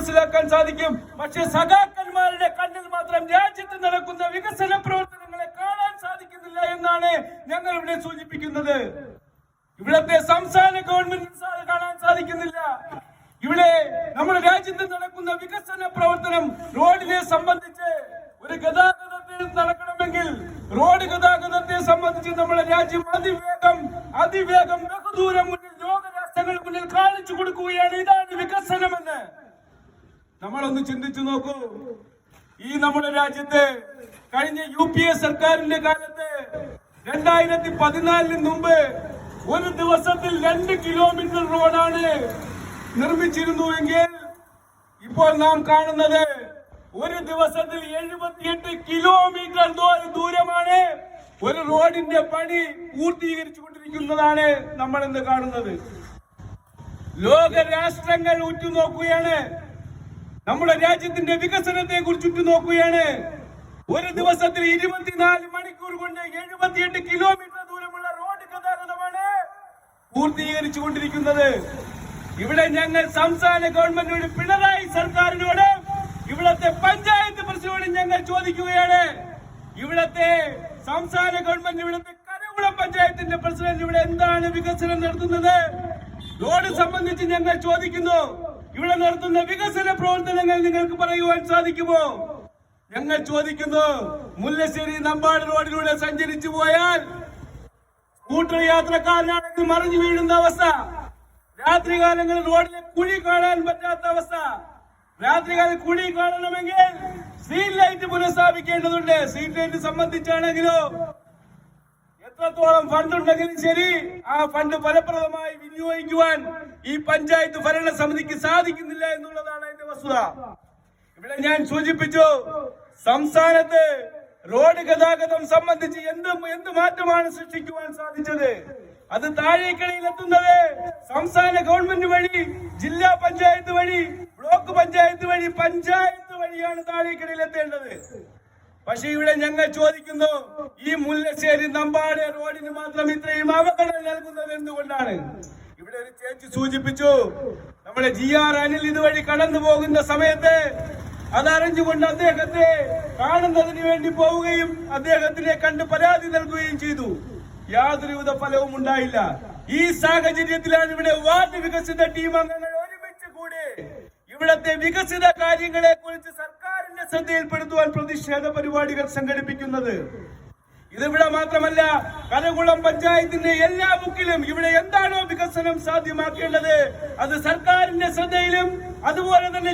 മനസ്സിലാക്കാൻ സാധിക്കും. പക്ഷെ സഖാക്കന്മാരുടെ കണ്ണിൽ മാത്രം രാജ്യത്ത് നടക്കുന്ന വികസന പ്രവർത്തനങ്ങളെ കാണാൻ സാധിക്കുന്നില്ല എന്നാണ് ഞങ്ങൾ ഇവിടെ സൂചിപ്പിക്കുന്നത്. ഇവിടത്തെ സംസ്ഥാന ഗവൺമെന്റ് കാണാൻ സാധിക്കുന്നില്ല. ഇവിടെ നമ്മുടെ രാജ്യത്ത് നടക്കുന്ന വികസന പ്രവർത്തനം റോഡിനെ സംബന്ധിച്ച് ഒരു ഗതാഗതത്തിൽ നടക്കണമെങ്കിൽ റോഡ് ഗതാഗതത്തെ സംബന്ധിച്ച് നമ്മുടെ രാജ്യം അതിവേഗം ബഹുദൂരം മുന്നിൽ ലോകരാഷ്ട്രങ്ങൾ മുന്നിൽ കാണിച്ചു കൊടുക്കുകയാണ്. ഇതാണ് വികസനമെന്ന് നമ്മളൊന്ന് ചിന്തിച്ചു നോക്കൂ. ഈ നമ്മുടെ രാജ്യത്ത് കഴിഞ്ഞ UPA സർക്കാരിന്റെ കാലത്ത് 2014 മുമ്പ് ഒരു ദിവസത്തിൽ 2 കിലോമീറ്റർ റോഡാണ് നിർമ്മിച്ചിരുന്നുവെങ്കിൽ ഇപ്പോൾ നാം കാണുന്നത് ഒരു ദിവസത്തിൽ 78 കിലോമീറ്റർ ദൂരമാണ് ഒരു റോഡിന്റെ പണി പൂർത്തീകരിച്ചുകൊണ്ടിരിക്കുന്നതാണ് നമ്മൾ ഇന്ന് കാണുന്നത്. ലോക രാഷ്ട്രങ്ങൾ ഉറ്റുനോക്കുകയാണ്. നമ്മുടെ രാജ്യത്തിന്റെ വികസനത്തെ കുറിച്ച് ഉറ്റുനോക്കുകയാണ്. ഒരു ദിവസത്തിൽ 24 മണിക്കൂർ കൊണ്ട് 78 കിലോമീറ്റർ ദൂരമുള്ള റോഡ് ഗതാഗതമാണ് പൂർത്തീകരിച്ചുകൊണ്ടിരിക്കുന്നത്. ഇവിടെ ഞങ്ങൾ സംസ്ഥാന ഗവൺമെന്റിനോട്, പിണറായി സർക്കാരിനോട്, ഇവിടത്തെ പഞ്ചായത്ത് പ്രസിഡന്റിനോട് ഞങ്ങൾ ചോദിക്കുകയാണ്. ഇവിടത്തെ സംസ്ഥാന ഗവൺമെന്റ്, ഇവിടത്തെ കരകുളം പഞ്ചായത്തിന്റെ പ്രസിഡന്റ് ഇവിടെ എന്താണ് വികസനം നടത്തുന്നത്? റോഡ് സംബന്ധിച്ച് ഞങ്ങൾ ചോദിക്കുന്നു. ഇവിടെ നടത്തുന്ന വികസന പ്രവർത്തനങ്ങൾ നിങ്ങൾക്ക് പറയുവാൻ സാധിക്കുമോ? ഞങ്ങൾ ചോദിക്കുന്നു. മുല്ലശ്ശേരി നമ്പാട് റോഡിലൂടെ സഞ്ചരിച്ചു പോയാൽ സ്കൂട്ടർ യാത്രക്കാരനാണെങ്കിൽ മറിഞ്ഞു വീഴുന്ന അവസ്ഥ, രാത്രികാലങ്ങളിൽ റോഡിലെ കുഴി കാണാൻ പറ്റാത്ത അവസ്ഥ. രാത്രികാലം കുഴി കാണണമെങ്കിൽ സ്ട്രീറ്റ് ലൈറ്റ് പുനഃസ്ഥാപിക്കേണ്ടതുണ്ട്. സ്ട്രീറ്റ് ലൈറ്റ് സംബന്ധിച്ചാണെങ്കിലോ എത്രത്തോളം ഫണ്ട് ഉണ്ടെങ്കിലും ശരി, ആ ഫണ്ട് ഫലപ്രദമായി വിനിയോഗിക്കുവാൻ ഈ പഞ്ചായത്ത് ഭരണസമിതിക്ക് സാധിക്കുന്നില്ല എന്നുള്ളതാണ് അതിന്റെ വസ്തുത. ഇവിടെ ഞാൻ സൂചിപ്പിച്ചു, സംസ്ഥാനത്ത് റോഡ് ഗതാഗതം സംബന്ധിച്ച് എന്ത് മാറ്റമാണ് സൃഷ്ടിക്കുവാൻ സാധിച്ചത്? അത് താഴേക്കടയിൽ എത്തുന്നത് സംസ്ഥാന ഗവൺമെന്റ് വഴി, ജില്ലാ പഞ്ചായത്ത് വഴി, ബ്ലോക്ക് പഞ്ചായത്ത് വഴി, പഞ്ചായത്ത് വഴിയാണ് താഴേക്കടയിൽ എത്തേണ്ടത്. പക്ഷെ ഇവിടെ ഞങ്ങൾ ചോദിക്കുന്നു, ഈ മുല്ലശ്ശേരി നമ്പാട് റോഡിന് മാത്രം ഇത്രയും അവഗണന നൽകുന്നത് എന്തുകൊണ്ടാണ്? ഇവിടെ ഒരു ചേച്ചി സൂചിപ്പിച്ചു, നമ്മുടെ GR അനിൽ ഇതുവഴി കടന്നു പോകുന്ന സമയത്ത് അതറിഞ്ഞുകൊണ്ട് അദ്ദേഹത്തെ കാണുന്നതിന് വേണ്ടി പോവുകയും അദ്ദേഹത്തിനെ കണ്ട് പരാതി നൽകുകയും ചെയ്തു. യാതൊരുവിധ ഫലവും ഉണ്ടായില്ല. ഈ സാഹചര്യത്തിലാണ് ഇവിടെ വാർഡ് വികസിത ടീം അംഗങ്ങൾ ഒരുമിച്ച് കൂടി ഇവിടത്തെ വികസിത കാര്യങ്ങളെ കുറിച്ച് സർക്കാരിന്റെ ശ്രദ്ധയിൽപ്പെടുത്തുവാൻ പ്രതിഷേധ പരിപാടികൾ സംഘടിപ്പിക്കുന്നത്. ഇതിവിടെ മാത്രമല്ല, കരകുളം പഞ്ചായത്തിന്റെ എല്ലാ ബുക്കിലും ഇവിടെ എന്താണോ വികസനം സാധ്യമാക്കേണ്ടത് അത് സർക്കാരിന്റെ ശ്രദ്ധയിലും അതുപോലെ തന്നെ